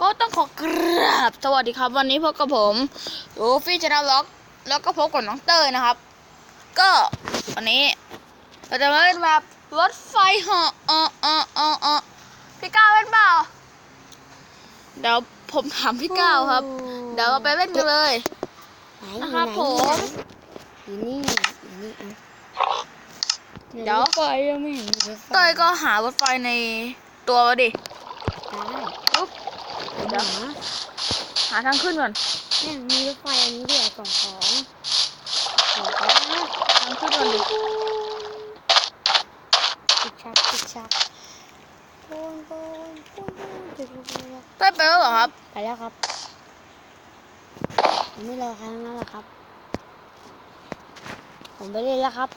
ก็ต้องขอกราบสวัสดีครับวันนี้พบกับผมลูฟี่ชนะล็อกแล้วก็พบกับน้องเตยนะครับก็วันนี้เราจะมาเล่นแบบรถไฟเหาะพี่ก้าวเล่นเปล่าเดี๋ยวผมถามพี่ก้าวครับเดี๋ยวเราไปเล่นกันเลยนะครับผมอยู่นี่เดี๋ยวไฟยังไม่เห็นเตยก็หารถไฟในตัวมาดิปุ๊บเดี๋ยวหาทางขึ้นก่อนเนี่ยมีรถไฟอันนี้ด้วยของทางขึ้นก่อนดิติดชักเต้ยไปแล้วเหรอครับไปแล้วครับผมไม่รอใครทั้งนั้นหรอกครับผมไปเล่นแล้วครับ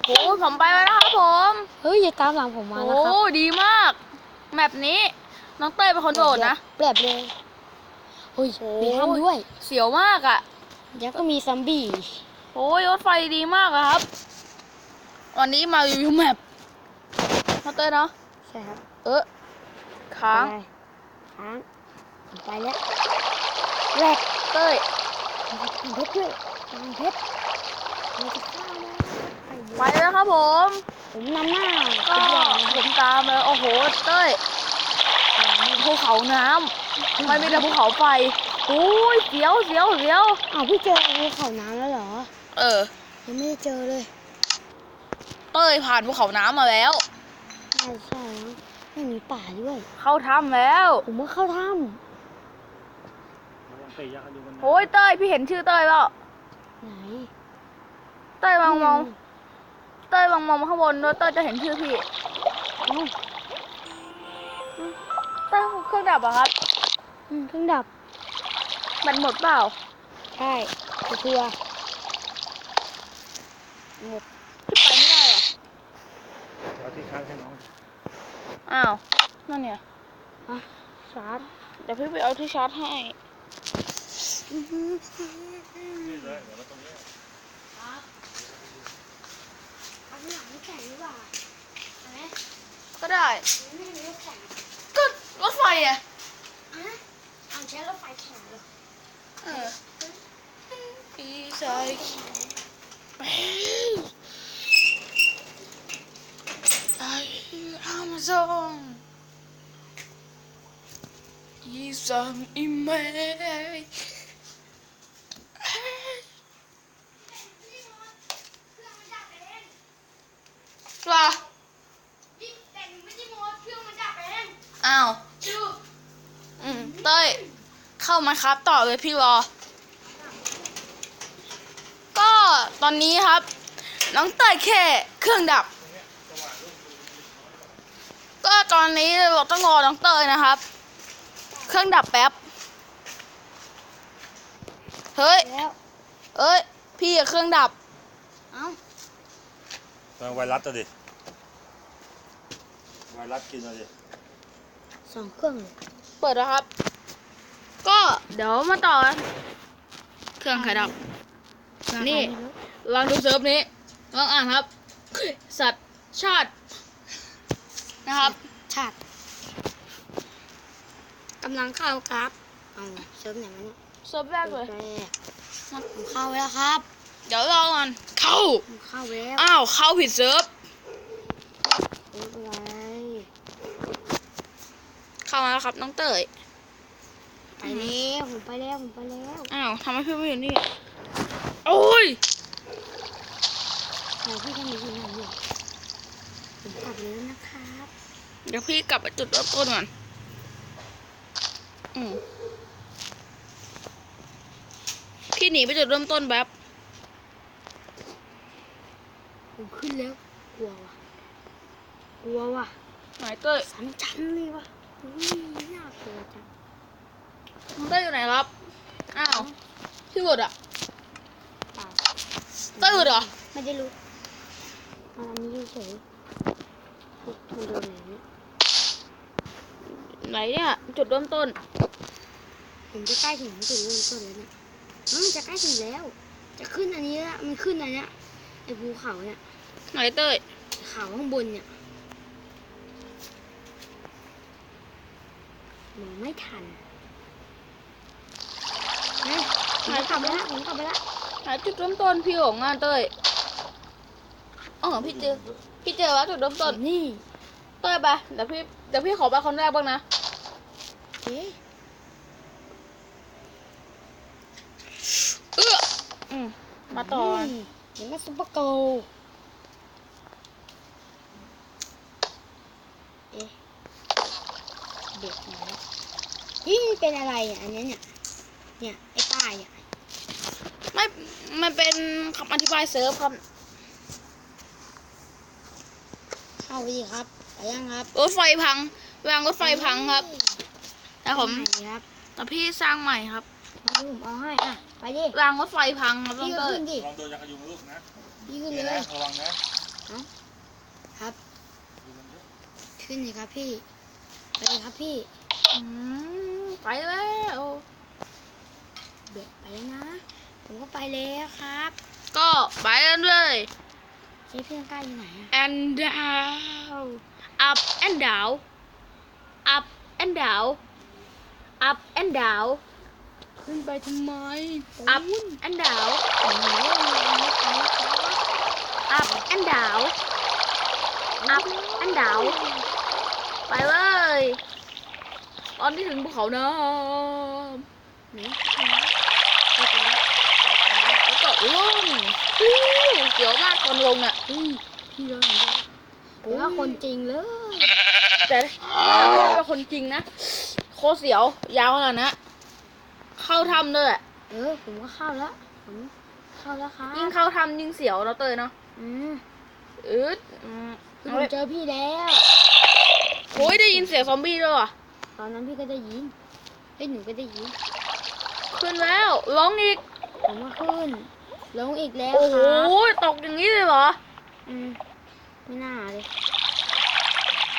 โอ้ผมไปแล้วนะครับผมเฮ้ยอย่าตามหลังผมมานะครับโอ้ดีมากแมปนี้น้องเต้ยเป็นคนโดดนะแบบเลยโอ้ยมีถ้ำด้วยเสียวมากอ่ะแล้วก็มีซอมบี้โอ้ยรถไฟดีมากอะครับวันนี้มารีวิวแมปน้องเต้ยเนาะใช่ครับค้างไปแล้วแรกเต้ยเพชรด้วยเพชรเราจะข้ามไปแล้วครับผมนำหน้าก็ผมตามเลยโอ้โหเต้ยภูเขาน้ำไม่มีแต่ภูเขาไฟโอ้ยเสียวอ้าวพี่เจอภูเขาน้ำแล้วเหรอยังไม่ได้เจอเลยเต้ยผ่านภูเขาน้ำมาแล้วใช่ไม่มีป่าด้วยเข้าถ้ำแล้วผมว่าเข้าถ้ำโอ้ยเต้ยพี่เห็นชื่อเต้ยเปล่าไหนเต้ยมองข้างบนด้วยเต้ยจะเห็นชื่อพี่เต้ยเครื่องดับเหรอครับเครื่องดับมันหมดเปล่าใช่เพื่อหมดที่ไปไม่ได้เหรอเอาที่ชาร์จให้น้องอ้าวนั่นเนี่ยชาร์จเดี๋ยวพี่ไปเอาที่ชาร์จให้นี่เลยเดี๋ยวมาตรงนี้เอาหลังแข่งดีกว่าอะไรก็ได้ก็รถไฟอ่ะเอาใช้รถไฟแข่งเลยพี่ชายAmazon is an image ว่าอ้าวเต้ยเข้ามาครับต่อเลยพี่รอก็ตอนนี้ครับน้องเต้ยแค่เครื่องดับก็ตอนนี้เราต้องรอน้องเต้ยนะครับเครื่องดับแป๊บเฮ้ยพี่เครื่องดับไวรัสดิไวรัสกินดิ2 เครื่องเปิดแล้วครับก็เดี๋ยวมาต่อเครื่องไข่ดับนี่ลองดูเซิร์ฟนี้ลองอ่านครับสัตว์ชาตินะครับชาติกำลังเข้าครับเซิร์ฟไหนมาเนี่ยเซิร์ฟแรกเลยผมเข้าแล้วครับเดี๋ยวรอก่อนเข้าแล้วอ้าวเข้าผิดเซิร์ฟเข้ามาแล้วครับน้องเต้ยไปแล้วผมไปแล้วอ้าวทำไมพี่ไม่อยู่นี่โอ้ยพี่ทำอยู่ไหนเนี่ยผมกลับแล้วนะครับเดี๋ยวพี่กลับไปจุดเริ่มต้นก่อนพี่หนีไปจุดเริ่มต้นแบบผมขึ้นแล้วกลัวว่ะไหนเต้ยสามชั้นเลยว่ะน่ากลัวจังน้องเต้ยอยู่ไหนครับอ้าวพี่หลุดอ่ะเต้ยหลุดเหรอไม่ได้รู้อันนี้เฉยมันโดนไหนเนี่ยจุดเริ่มต้นผมจะใกล้ถึงจุดเริ่มต้นแล้วเนี่ยมันจะใกล้ถึงแล้วจะขึ้นอันนี้แล้วมันขึ้นอันเนี้ยไอ้ภูเขาเนี่ยไหนเต้ยเขาข้างบนเนี่ยมองไม่ทัน ผมกลับไปละผมกลับไปละ หาจุดเริ่มต้นพี่ของงานเต้ยอ๋อพี่เจอแล้วจุดเริ่มต้น นี่ เต้ยไปเดี๋ยวพี่ขอไปคนแรกบ้างนะ เอ๊ะ มาต่อ เห็นไหมซุปเปอร์โกลเอ๊ะเด็กมาแล้วนี่เป็นอะไรอ่ะอันนี้เนี่ยไอ้ป้ายอ่ะ ไม่มันเป็นคำอธิบายเซิร์ฟครับ เข้าไปดิครับไปยังครับ รถไฟพังรางรถไฟพังครับแต่ผม ไปครับ แต่พี่สร้างใหม่ครับ มาดูผมเอาให้อ่ะไปดิ รางรถไฟพังครับน้อ พี่ ง ก็ เต้ย ขึ้นดิ ลองโดนยางกระยุงลูกนะ พี่ขึ้น นี่ เล นะ ย ระวังนะ ครับขึ้นเลยครับพี่ไปเลยครับพี่ ไปแล้ว เบ็ดไปแล้วนะผมก็ไปแล้วครับ ก็ไปกันเลย เฮ้ยเพื่อนใกล้อยู่ไหนอ่ะ and down up and down up and down up and down ขึ้นไปทำไม up and down โอ้โหไม่ไปครับ up and down up and down ไปเลย ตอนนี้ถึงภูเขาน้ำ ไหน แล้วก็ลงเสียวมากตอนลงอ่ะ พี่เลยผมว่าคนจริงเลย แต่ถ้าเป็นคนจริงนะโคตรเสียวยาวขนาดนั้นเข้าถ้ำเลยอะ ผมก็เข้าแล้วผมเข้าแล้วครับ ยิ่งเข้าถ้ำยิ่งเสียวเราเตยเนาะ อืม อืด ผมเจอพี่แล้ว โอ้ยได้ยินเสียงซอมบี้ด้วยว่ะ ตอนนั้นพี่ก็ได้ยินหนูก็ได้ยิน ขึ้นแล้วร้องอีก ผมก็ขึ้นลงอีกแล้ว โอ้ ค โห รับ ตกอย่างนี้เลยเหรอ ไม่น่าเลย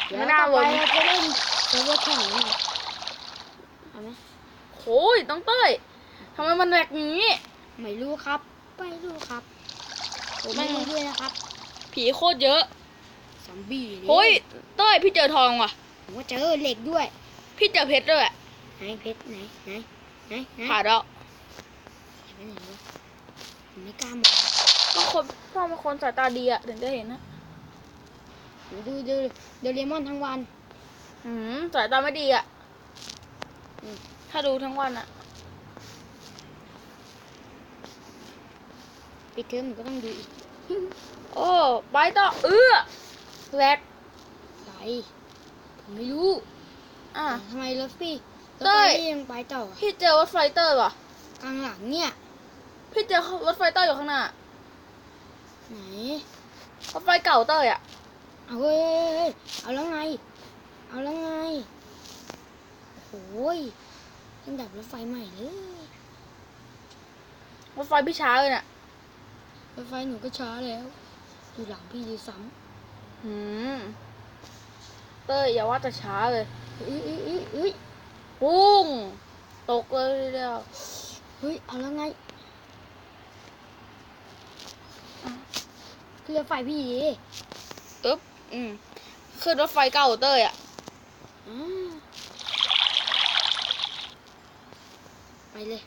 เดี๋ยว ไม่น่า ต่อไป เลย เราจะเล่นเซิร์ฟเวอร์แข่งกันหน่อยเอาไหม โอ้ยต้องเต้ยทำไมมันแหลกอย่างนี้ ไม่รู้ครับไม่รู้ครับผม ไม่ ไม่รู้ด้วยนะครับ ผีโคตรเยอะ ซอมบี้ดิ โอ้ยเต้ยพี่เจอทองว่ะ ผมก็เจอเหล็กด้วย พี่เจอเพชรด้วยอะ ไหนเพชรไหน ผ่านแล้ว ไปไหนวะผมไม่กล้ามอง ต้องคนพ่อเป็นคนสายตาดีอะถึงจะเห็นนะ ดูเดเรมอนทั้งวัน สายตาไม่ดีอะ อืม ถ้าดูทั้งวันอะ ปิดเทอมผมก็ต้องดูอีก โอ้ไปต่อแหลก ไปผมไม่รู้ อ่ะ ทำไมรถพี่รถ เต้ ไฟ ย ยังไปต่อ พี่เจอรถไฟเตอร์ว่ะ กลางหลังเนี่ย พี่เจอรถไฟเตอร์อยู่ข้างหน้า ไหน รถไฟเก่าเตอร์อะ เอาเว้ยเอาแล้วไงโอ้ยต้องดับรถไฟใหม่เลย รถไฟพี่ช้าเลยน่ะ รถไฟหนูก็ช้าแล้วอยู่หลังพี่ดูซ้ เตอร์อย่าว่าแต่ช้าเลย ำเฮ้ย ปุ้งตกเลยทีเดียว เฮ้ยเอาแล้วไงขึ้นรถไฟพี่ดิ อึ๊บขึ้นรถไฟเก่าเตอร์อะ อ่าไปเลย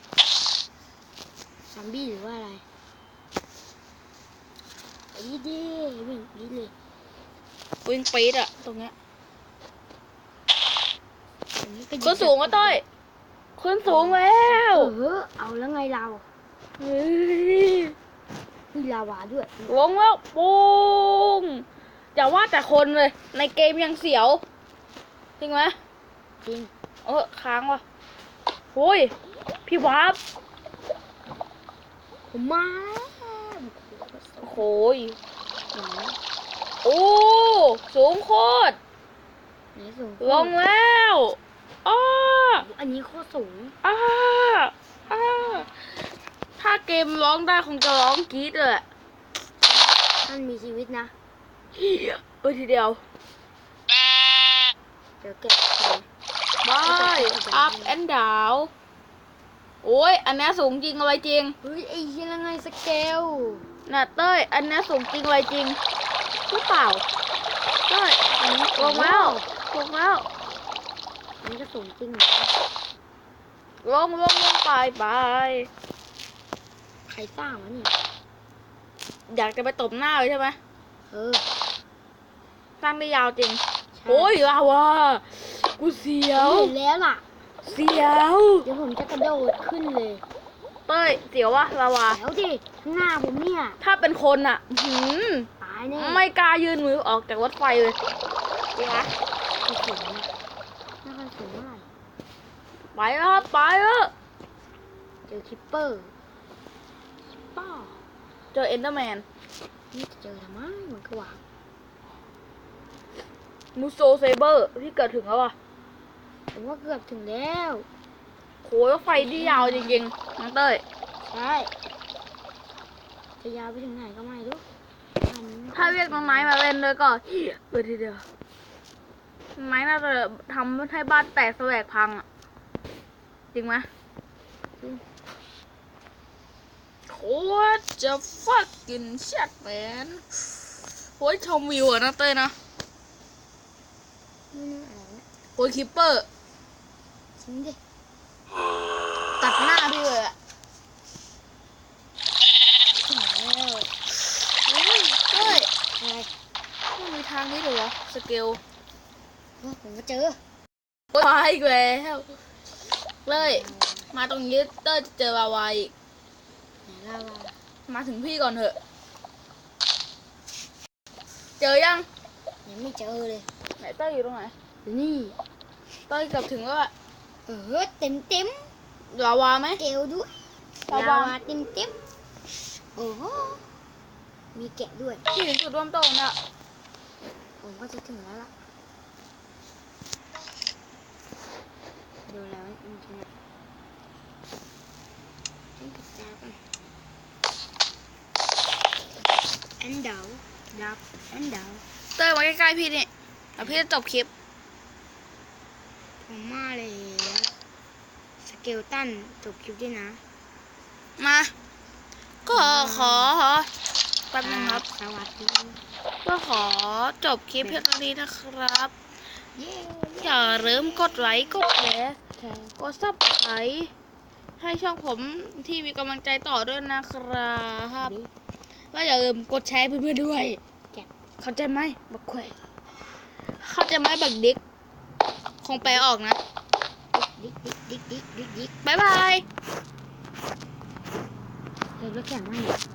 ซัมบี้หรือว่าอะไรไปดิวิ่งดิเลย วิ่งปี๊ดอะตรงเนี้ย อันนี้ก็ยิ ขึ้นสูงก็เต้ยขึ้นสูงแล้ว เอาแล้วไงเรา เฮ้ย มีลาวาด้วย ลงแล้วปุ้งอย่าว่าแต่คนเลย ในเกมยังเสียวจริงไหม จริง ค้างว่ะโอ้ยพี่วาร์ป ผมมาแล้ว โอ้โหย ไหน โอ้สูงโคตร ไหนสูง ลงแล้วอ้า อันนี้โคตรสูง อ้าอ้าถ้าเกมร้องได้คงจะร้องกรี๊ดเลยอะ ท่านมีชีวิตนะ เฮียทีเดียว เดี๋ยวเก็บของ บาย up and down โอ้ยอันนี้สูงจริงอะไรจริง เฮ้ยไอ้ยังไงสเกล น่ะเต้ยอันนี้สูงจริงอะไรจริงหรือเปล่าเต้ย อันนี้ ลงแล้ว อันนี้ก็สูงจริงเหมือนกัน ลงไป ใครสร้างวะเนี่ย อยากจะไปตบหน้าเลยใช่ไหม เออ สร้างได้ยาวจริง ใช่ โอ้ยลาวากูเสียว เห็นแล้วล่ะ เสียว เดี๋ยวผมจะกระโดดขึ้นเลย เต้ยเสียววะลาวา แล้วดิข้างหน้าผมเนี่ย ถ้าเป็นคนอ่ะตายแน่ ไม่กล้ายื่นมือออกจากรถไฟเลยจริงไหม ไม่ถึงนะไม่ค่อยถึงเท่าไหร่ ไปแล้วครับไปแล้ว เจอคิปเปอร์ป้า เจอเอนเดอร์แมน นี่จะเจอทำไมมันก็วาง มูโซเซเบอร์ที่เกิดถึงแล้วอ่ะ ผมว่าเกือบถึงแล้ว โหรถไฟที่ยาวจริงๆน้องเต้ย ใช่จะยาวไปถึงไหนก็ไม่รู้อันนี้ ถ้าเรียกน้องไม้มาเล่นด้วยก็ทีเดียวไม้น่าจะทำให้บ้านแตกแสลกพังอ่ะจริงไหมโคตรจะฟักกินแชทแมนโอ้ยชมวิวอ่ะนะเต้ยนะ ไม่รู้อะไรนะ โอ้ยคิปเปอร์ จริงดิ ตัดหน้าพี่เลยอ่ะ ถึงแล้ว เฮ้ยเต้ย อะไร ไม่มีทางนี้เลยเหรอสเกล ผมก็เจอ ไปอีกแล้วเลยมาตรงนี้เต้ยจะเจอวาวาอีก ไหนลาวา มาถึงพี่ก่อนเถอะ เจอยัง ยังไม่เจอเลย ไหนเต้ยอยู่ตรงไหน นี่ เต้ยเกือบถึงแล้วอะ เต็มเต็ม ลาวาไหม เกลด้วย ลาวา เต็มเต็มโอ้โหมีแกะด้วย ที่ถึงจุดร่วมต้นน่ะ ผมก็จะถึงแล้วล่ะดูแล้วมันจะเนี่ยต้องกระจายกันอันเดาดับอันเดา เต้ยมาใกล้ๆพี่นี่แล้วพี่จะจบคลิป ผมมาเลยสเกลตันจบคลิปด้วยนะ มา ก็ขอแป๊บนึงครับ สวัสดี ก็ขอจบคลิปเพียงเท่านี้นะครับ เย้ อย่าลืมกดไลค์กดแชร์ แค่ กดซับสไครต์ให้ช่องผมที่มีกำลังใจต่อด้วยนะครับ นี้ แล้วอย่าลืมกดแชร์ให้เพื่อนๆด้วย แกะ เข้าใจไหมบักแควเข้าใจไหมบักดิกคงแปลออกนะ ดิ๊กดิ๊กดิ๊กดิ๊กดิ๊กดิ๊ก บ๊ายบาย เฮ้ยรถแข่งมาเนี่ย